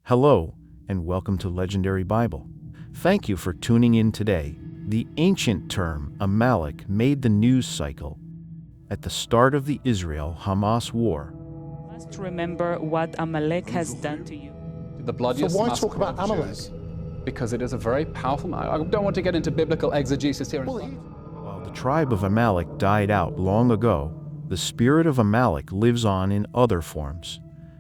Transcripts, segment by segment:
Hello, and welcome to Legendary Bible. Thank you for tuning in today. The ancient term Amalek made the news cycle at the start of the Israel-Hamas War. You must remember what Amalek has done to you. The bloodiest So why massacre talk about of Amalek? Jews, because it is a very powerful. I don't want to get into biblical exegesis here. While the tribe of Amalek died out long ago, the spirit of Amalek lives on in other forms.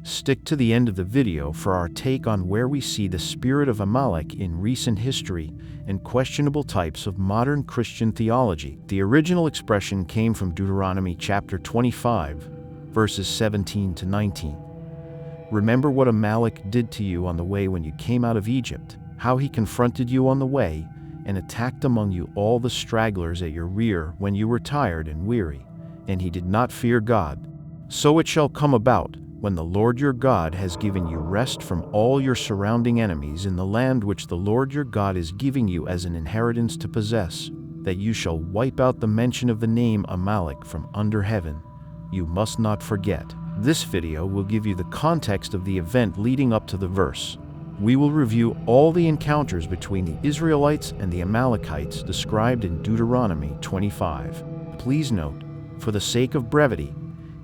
Stick to the end of the video for our take on where we see the spirit of Amalek in recent history and questionable types of modern Christian theology. The original expression came from Deuteronomy chapter 25, verses 17 to 19. Remember what Amalek did to you on the way when you came out of Egypt, how he confronted you on the way and attacked among you all the stragglers at your rear when you were tired and weary, and he did not fear God. So it shall come about, when the Lord your God has given you rest from all your surrounding enemies in the land which the Lord your God is giving you as an inheritance to possess, that you shall wipe out the mention of the name Amalek from under heaven. You must not forget. This video will give you the context of the event leading up to the verse. We will review all the encounters between the Israelites and the Amalekites described in Deuteronomy 25. Please note, for the sake of brevity,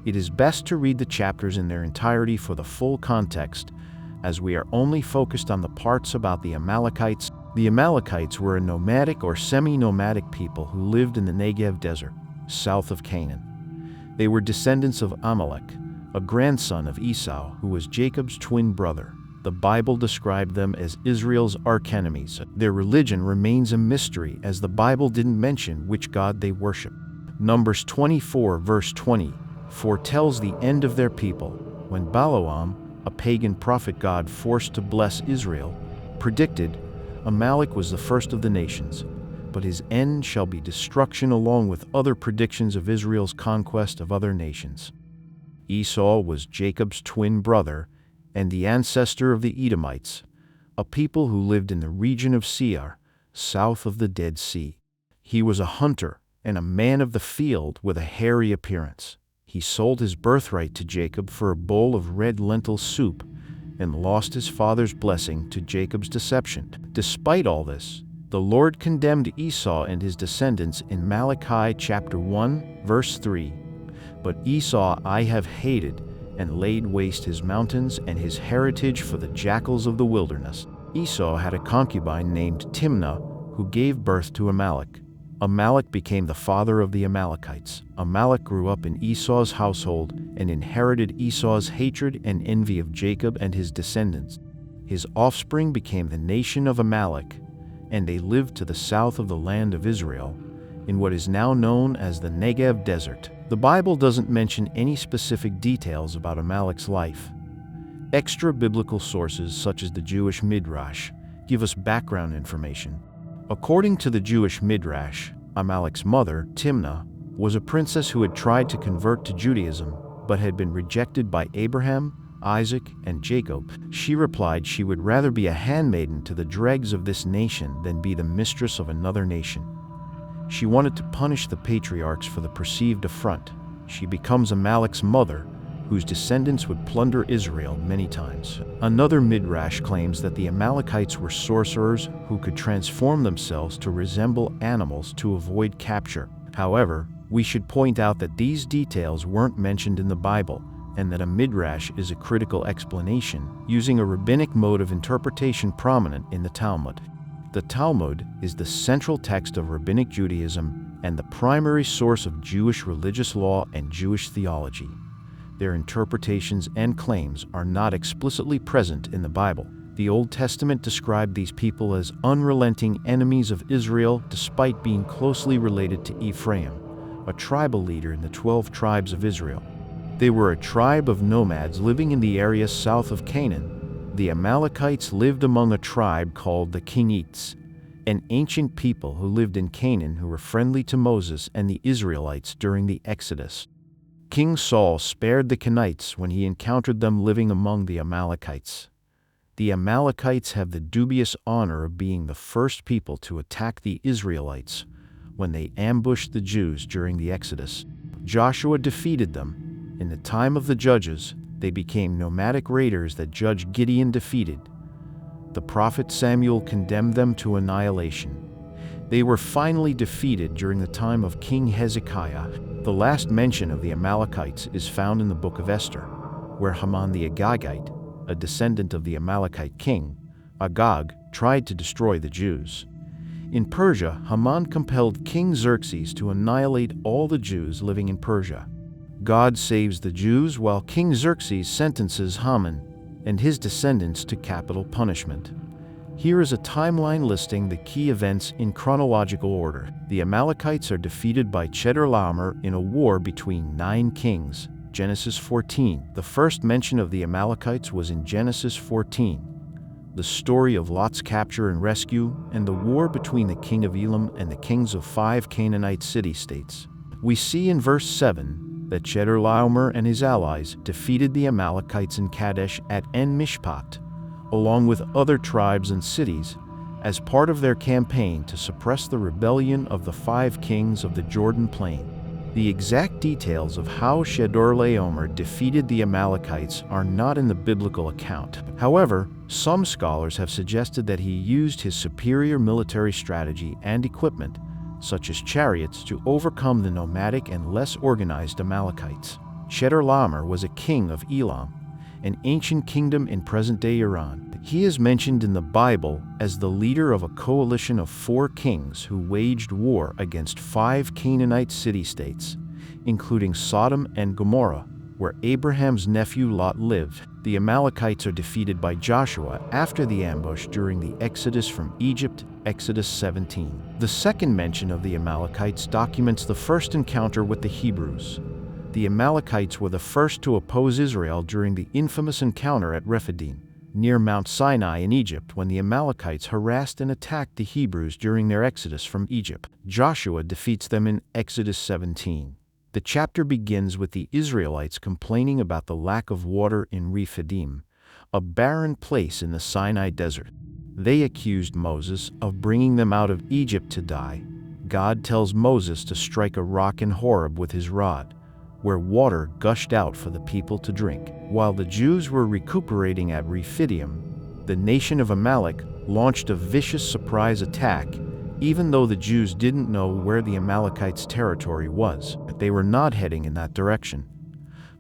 it is best to read the chapters in their entirety for the full context, as we are only focused on the parts about the Amalekites. The Amalekites were a nomadic or semi-nomadic people who lived in the Negev desert, south of Canaan. They were descendants of Amalek, a grandson of Esau who was Jacob's twin brother. The Bible described them as Israel's archenemies. Their religion remains a mystery, as the Bible didn't mention which god they worship. Numbers 24 verse 20 foretells the end of their people, when Balaam, a pagan prophet god forced to bless Israel, predicted Amalek was the first of the nations, but his end shall be destruction, along with other predictions of Israel's conquest of other nations. Esau was Jacob's twin brother and the ancestor of the Edomites, a people who lived in the region of Seir, south of the Dead Sea. He was a hunter and a man of the field with a hairy appearance. He sold his birthright to Jacob for a bowl of red lentil soup and lost his father's blessing to Jacob's deception. Despite all this, the Lord condemned Esau and his descendants in Malachi chapter 1, verse 3. But Esau I have hated, and laid waste his mountains and his heritage for the jackals of the wilderness. Esau had a concubine named Timnah, who gave birth to Amalek. Amalek became the father of the Amalekites. Amalek grew up in Esau's household and inherited Esau's hatred and envy of Jacob and his descendants. His offspring became the nation of Amalek, and they lived to the south of the land of Israel, in what is now known as the Negev desert. The Bible doesn't mention any specific details about Amalek's life. Extra-biblical sources such as the Jewish Midrash give us background information. According to the Jewish Midrash, Amalek's mother, Timnah, was a princess who had tried to convert to Judaism but had been rejected by Abraham, Isaac, and Jacob. She replied she would rather be a handmaiden to the dregs of this nation than be the mistress of another nation. She wanted to punish the patriarchs for the perceived affront. She becomes Amalek's mother, whose descendants would plunder Israel many times. Another Midrash claims that the Amalekites were sorcerers who could transform themselves to resemble animals to avoid capture. However, we should point out that these details weren't mentioned in the Bible, and that a Midrash is a critical explanation, using a rabbinic mode of interpretation prominent in the Talmud. The Talmud is the central text of Rabbinic Judaism and the primary source of Jewish religious law and Jewish theology. Their interpretations and claims are not explicitly present in the Bible. The Old Testament described these people as unrelenting enemies of Israel despite being closely related to Ephraim, a tribal leader in the 12 tribes of Israel. They were a tribe of nomads living in the area south of Canaan. The Amalekites lived among a tribe called the Kenites, an ancient people who lived in Canaan who were friendly to Moses and the Israelites during the Exodus. King Saul spared the Kenites when he encountered them living among the Amalekites. The Amalekites have the dubious honor of being the first people to attack the Israelites when they ambushed the Jews during the Exodus. Joshua defeated them. In the time of the judges, they became nomadic raiders that Judge Gideon defeated. The prophet Samuel condemned them to annihilation. They were finally defeated during the time of King Hezekiah. The last mention of the Amalekites is found in the book of Esther, where Haman the Agagite, a descendant of the Amalekite king, Agag, tried to destroy the Jews. In Persia, Haman compelled King Xerxes to annihilate all the Jews living in Persia. God saves the Jews while King Xerxes sentences Haman and his descendants to capital punishment. Here is a timeline listing the key events in chronological order. The Amalekites are defeated by Chedorlaomer in a war between 9 kings, Genesis 14. The first mention of the Amalekites was in Genesis 14. The story of Lot's capture and rescue, and the war between the king of Elam and the kings of 5 Canaanite city-states. We see in verse 7 that Chedorlaomer and his allies defeated the Amalekites in Kadesh at En-Mishpat, along with other tribes and cities, as part of their campaign to suppress the rebellion of the 5 kings of the Jordan Plain. The exact details of how Chedorlaomer defeated the Amalekites are not in the biblical account. However, some scholars have suggested that he used his superior military strategy and equipment, such as chariots, to overcome the nomadic and less organized Amalekites. Chedorlaomer was a king of Elam, an ancient kingdom in present-day Iran. He is mentioned in the Bible as the leader of a coalition of 4 kings who waged war against 5 Canaanite city-states, including Sodom and Gomorrah, where Abraham's nephew Lot lived. The Amalekites are defeated by Joshua after the ambush during the Exodus from Egypt, Exodus 17. The second mention of the Amalekites documents the first encounter with the Hebrews. The Amalekites were the first to oppose Israel during the infamous encounter at Rephidim, near Mount Sinai in Egypt, when the Amalekites harassed and attacked the Hebrews during their exodus from Egypt. Joshua defeats them in Exodus 17. The chapter begins with the Israelites complaining about the lack of water in Rephidim, a barren place in the Sinai desert. They accused Moses of bringing them out of Egypt to die. God tells Moses to strike a rock in Horeb with his rod, where water gushed out for the people to drink. While the Jews were recuperating at Rephidim, the nation of Amalek launched a vicious surprise attack, even though the Jews didn't know where the Amalekites' territory was. They were not heading in that direction.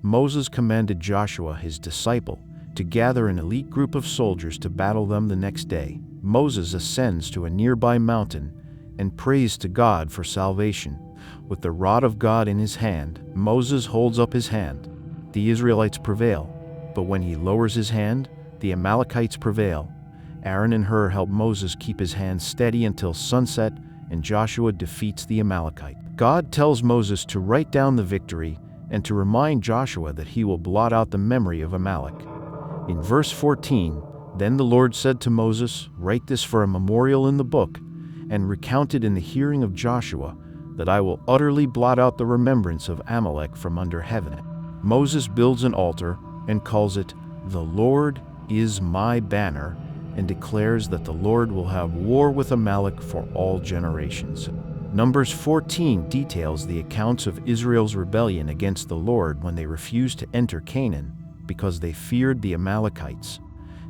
Moses commanded Joshua, his disciple, to gather an elite group of soldiers to battle them the next day. Moses ascends to a nearby mountain and prays to God for salvation. With the rod of God in his hand, Moses holds up his hand. The Israelites prevail, but when he lowers his hand, the Amalekites prevail. Aaron and Hur help Moses keep his hand steady until sunset, and Joshua defeats the Amalekite. God tells Moses to write down the victory and to remind Joshua that he will blot out the memory of Amalek. In verse 14, "Then the Lord said to Moses, Write this for a memorial in the book, and recount it in the hearing of Joshua, that I will utterly blot out the remembrance of Amalek from under heaven." Moses builds an altar and calls it, "The Lord is my banner," and declares that the Lord will have war with Amalek for all generations. Numbers 14 details the accounts of Israel's rebellion against the Lord when they refused to enter Canaan because they feared the Amalekites.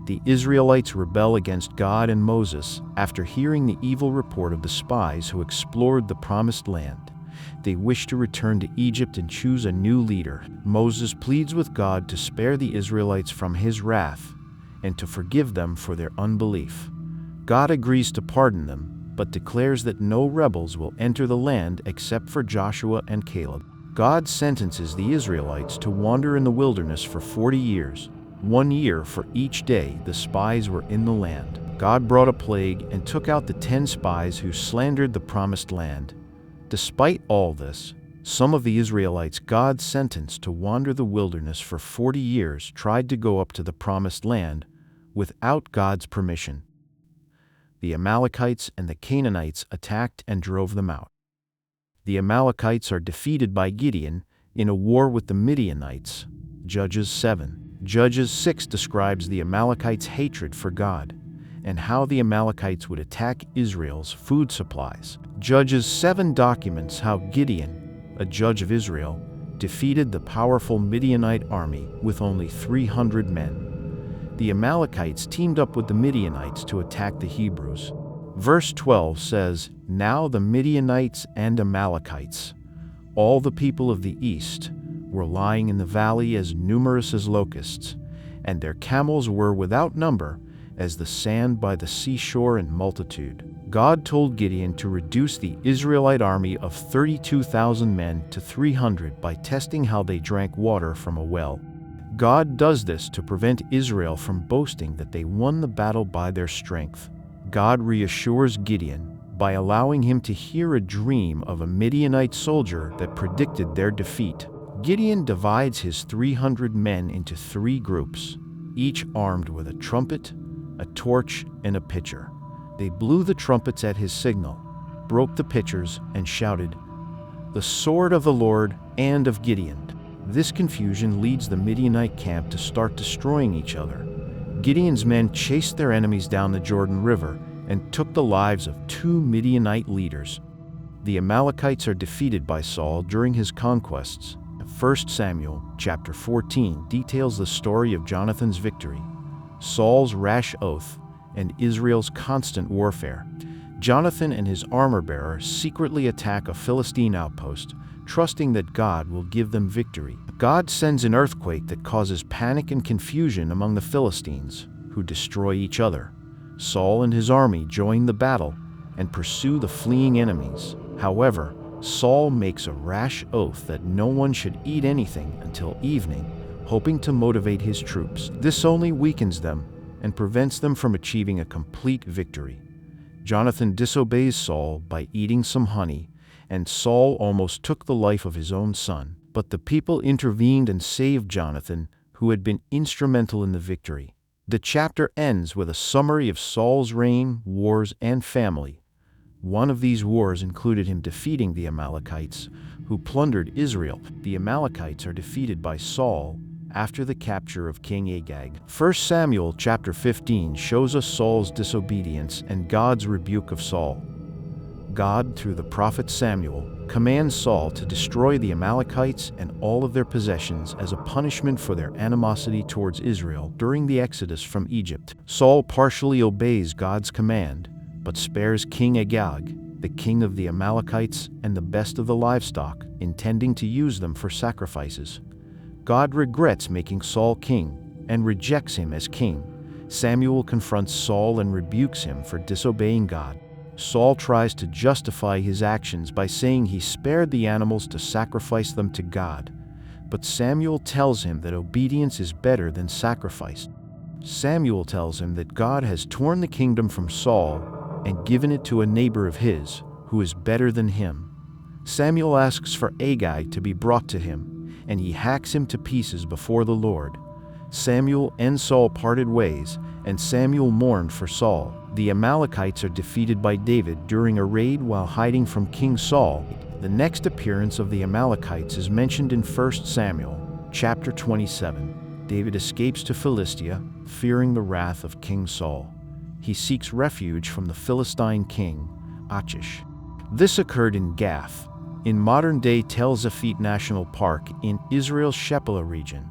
The Israelites rebel against God and Moses after hearing the evil report of the spies who explored the promised land. They wish to return to Egypt and choose a new leader. Moses pleads with God to spare the Israelites from his wrath and to forgive them for their unbelief. God agrees to pardon them, but declares that no rebels will enter the land except for Joshua and Caleb. God sentences the Israelites to wander in the wilderness for 40 years, 1 year for each day the spies were in the land. God brought a plague and took out the 10 spies who slandered the promised land. Despite all this, some of the Israelites God sentenced to wander the wilderness for 40 years tried to go up to the promised land without God's permission. The Amalekites and the Canaanites attacked and drove them out. The Amalekites are defeated by Gideon in a war with the Midianites, Judges 7. Judges 6 describes the Amalekites' hatred for God and how the Amalekites would attack Israel's food supplies. Judges 7 documents how Gideon, a judge of Israel, defeated the powerful Midianite army with only 300 men. The Amalekites teamed up with the Midianites to attack the Hebrews. Verse 12 says, "Now the Midianites and Amalekites, all the people of the east, were lying in the valley as numerous as locusts, and their camels were without number, as the sand by the seashore in multitude." God told Gideon to reduce the Israelite army of 32,000 men to 300 by testing how they drank water from a well. God does this to prevent Israel from boasting that they won the battle by their strength. God reassures Gideon by allowing him to hear a dream of a Midianite soldier that predicted their defeat. Gideon divides his 300 men into 3 groups, each armed with a trumpet, a torch, and a pitcher. They blew the trumpets at his signal, broke the pitchers, and shouted, "The sword of the Lord and of Gideon." This confusion leads the Midianite camp to start destroying each other. Gideon's men chased their enemies down the Jordan River and took the lives of 2 Midianite leaders. The Amalekites are defeated by Saul during his conquests. 1 Samuel chapter 14 details the story of Jonathan's victory, Saul's rash oath, and Israel's constant warfare. Jonathan and his armor-bearer secretly attack a Philistine outpost, trusting that God will give them victory. God sends an earthquake that causes panic and confusion among the Philistines, who destroy each other. Saul and his army join the battle and pursue the fleeing enemies. However, Saul makes a rash oath that no one should eat anything until evening, hoping to motivate his troops. This only weakens them and prevents them from achieving a complete victory. Jonathan disobeys Saul by eating some honey, and Saul almost took the life of his own son. But the people intervened and saved Jonathan, who had been instrumental in the victory. The chapter ends with a summary of Saul's reign, wars, and family. One of these wars included him defeating the Amalekites, who plundered Israel. The Amalekites are defeated by Saul after the capture of King Agag. 1 Samuel chapter 15 shows us Saul's disobedience and God's rebuke of Saul. God, through the prophet Samuel, commands Saul to destroy the Amalekites and all of their possessions as a punishment for their animosity towards Israel during the Exodus from Egypt. Saul partially obeys God's command, but spares King Agag, the king of the Amalekites, and the best of the livestock, intending to use them for sacrifices. God regrets making Saul king and rejects him as king. Samuel confronts Saul and rebukes him for disobeying God. Saul tries to justify his actions by saying he spared the animals to sacrifice them to God, but Samuel tells him that obedience is better than sacrifice. Samuel tells him that God has torn the kingdom from Saul and given it to a neighbor of his, who is better than him. Samuel asks for Agag to be brought to him, and he hacks him to pieces before the Lord. Samuel and Saul parted ways, and Samuel mourned for Saul. The Amalekites are defeated by David during a raid while hiding from King Saul. The next appearance of the Amalekites is mentioned in 1 Samuel, chapter 27. David escapes to Philistia, fearing the wrath of King Saul. He seeks refuge from the Philistine king, Achish. This occurred in Gath, in modern-day Tel Zafit National Park in Israel's Shephelah region.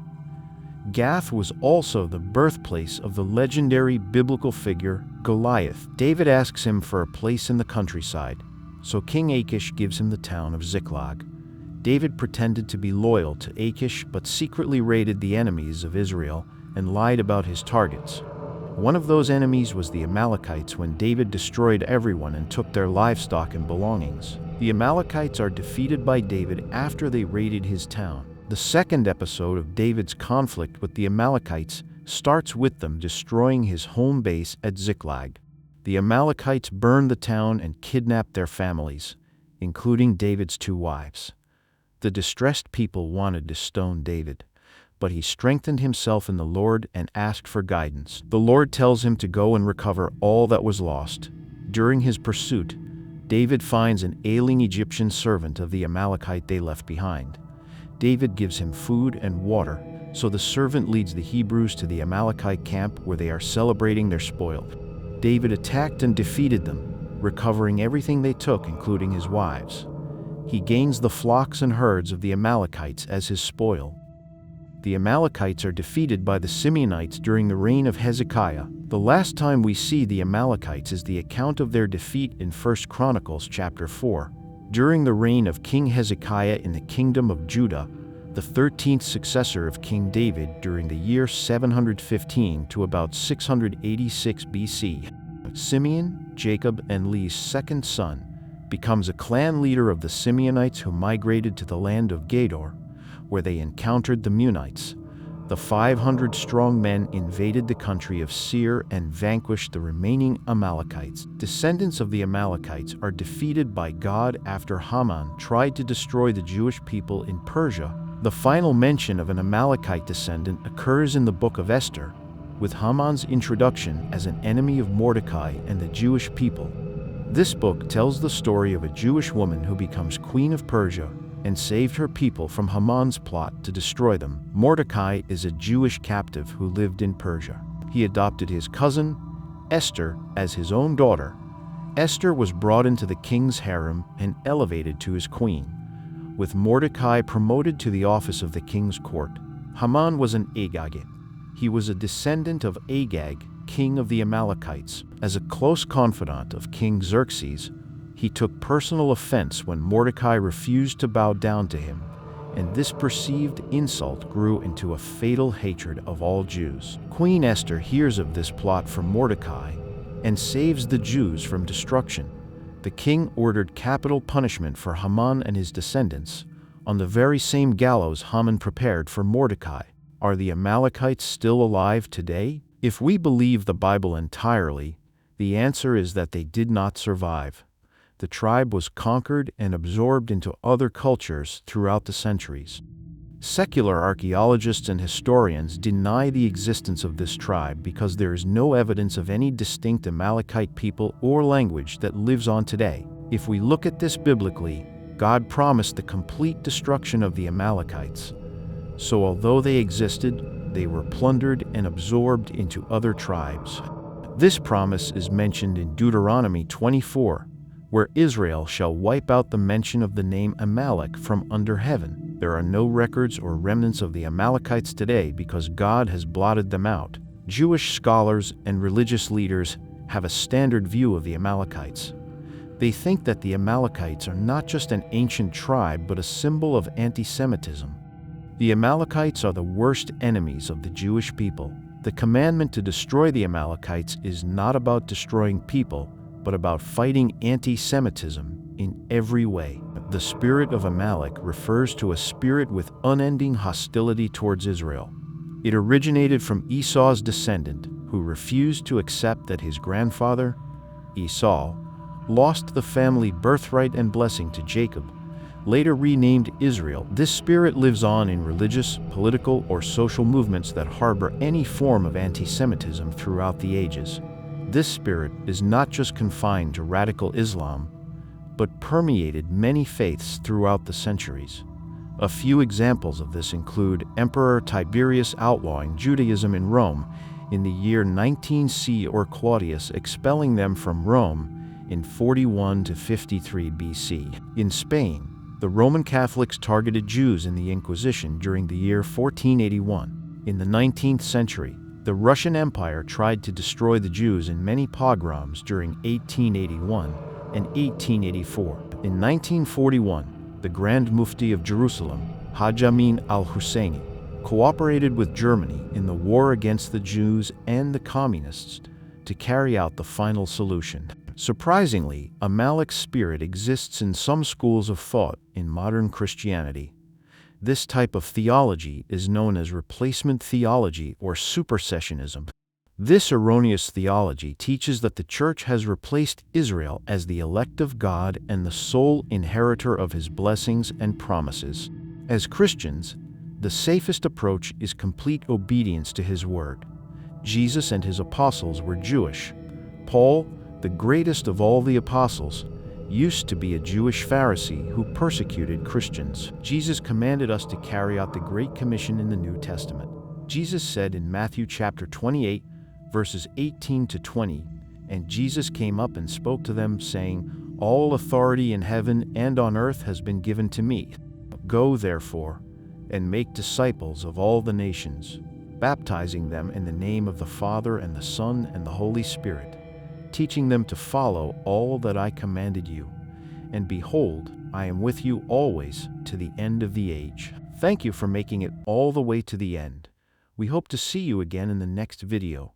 Gath was also the birthplace of the legendary biblical figure Goliath. David asks him for a place in the countryside, so King Achish gives him the town of Ziklag. David pretended to be loyal to Achish but secretly raided the enemies of Israel and lied about his targets. One of those enemies was the Amalekites when David destroyed everyone and took their livestock and belongings. The Amalekites are defeated by David after they raided his town. The second episode of David's conflict with the Amalekites starts with them destroying his home base at Ziklag. The Amalekites burned the town and kidnapped their families, including David's 2 wives. The distressed people wanted to stone David, but he strengthened himself in the Lord and asked for guidance. The Lord tells him to go and recover all that was lost. During his pursuit, David finds an ailing Egyptian servant of the Amalekite they left behind. David gives him food and water, so the servant leads the Hebrews to the Amalekite camp where they are celebrating their spoil. David attacked and defeated them, recovering everything they took, including his wives. he gains the flocks and herds of the Amalekites as his spoil. The Amalekites are defeated by the Simeonites during the reign of Hezekiah. The last time we see the Amalekites is the account of their defeat in 1 Chronicles chapter 4, during the reign of King Hezekiah in the kingdom of Judah, the 13th successor of King David during the year 715 to about 686 BC. Simeon, Jacob and Leah's second son, becomes a clan leader of the Simeonites who migrated to the land of Gedor, where they encountered the Midianites. The 500-strong men invaded the country of Seir and vanquished the remaining Amalekites. Descendants of the Amalekites are defeated by God after Haman tried to destroy the Jewish people in Persia. The final mention of an Amalekite descendant occurs in the book of Esther, with Haman's introduction as an enemy of Mordecai and the Jewish people. This book tells the story of a Jewish woman who becomes queen of Persia and saved her people from Haman's plot to destroy them. Mordecai is a Jewish captive who lived in Persia. He adopted his cousin, Esther, as his own daughter. Esther was brought into the king's harem and elevated to his queen, with Mordecai promoted to the office of the king's court. Haman was an Agagite. He was a descendant of Agag, king of the Amalekites. As a close confidant of King Xerxes, he took personal offense when Mordecai refused to bow down to him, and this perceived insult grew into a fatal hatred of all Jews. Queen Esther hears of this plot from Mordecai and saves the Jews from destruction. The king ordered capital punishment for Haman and his descendants on the very same gallows Haman prepared for Mordecai. Are the Amalekites still alive today? If we believe the Bible entirely, the answer is that they did not survive. The tribe was conquered and absorbed into other cultures throughout the centuries. Secular archaeologists and historians deny the existence of this tribe because there is no evidence of any distinct Amalekite people or language that lives on today. If we look at this biblically, God promised the complete destruction of the Amalekites. So although they existed, they were plundered and absorbed into other tribes. This promise is mentioned in Deuteronomy 24, where Israel shall wipe out the mention of the name Amalek from under heaven. There are no records or remnants of the Amalekites today because God has blotted them out. Jewish scholars and religious leaders have a standard view of the Amalekites. They think that the Amalekites are not just an ancient tribe but a symbol of anti-Semitism. The Amalekites are the worst enemies of the Jewish people. The commandment to destroy the Amalekites is not about destroying people, but about fighting anti-Semitism in every way. The spirit of Amalek refers to a spirit with unending hostility towards Israel. It originated from Esau's descendant, who refused to accept that his grandfather, Esau, lost the family birthright and blessing to Jacob, later renamed Israel. This spirit lives on in religious, political, or social movements that harbor any form of anti-Semitism throughout the ages. This spirit is not just confined to radical Islam, but permeated many faiths throughout the centuries. A few examples of this include Emperor Tiberius outlawing Judaism in Rome in the year 19C or Claudius expelling them from Rome in 41 to 53 BC. In Spain, the Roman Catholics targeted Jews in the Inquisition during the year 1481. In the 19th century, the Russian Empire tried to destroy the Jews in many pogroms during 1881 and 1884. In 1941, the Grand Mufti of Jerusalem, Haj Amin al-Husseini, cooperated with Germany in the war against the Jews and the Communists to carry out the final solution. Surprisingly, Amalek's spirit exists in some schools of thought in modern Christianity. This type of theology is known as replacement theology or supersessionism. This erroneous theology teaches that the church has replaced Israel as the elect of God and the sole inheritor of his blessings and promises. As Christians, the safest approach is complete obedience to his word. Jesus and his apostles were Jewish. Paul, the greatest of all the apostles, used to be a Jewish Pharisee who persecuted Christians. Jesus commanded us to carry out the Great Commission in the New Testament. Jesus said in Matthew chapter 28, verses 18 to 20, "And Jesus came up and spoke to them, saying, All authority in heaven and on earth has been given to me. Go, therefore, and make disciples of all the nations, baptizing them in the name of the Father and the Son and the Holy Spirit, teaching them to follow all that I commanded you. And behold, I am with you always to the end of the age. Thank you for making it all the way to the end. We hope to see you again in the next video.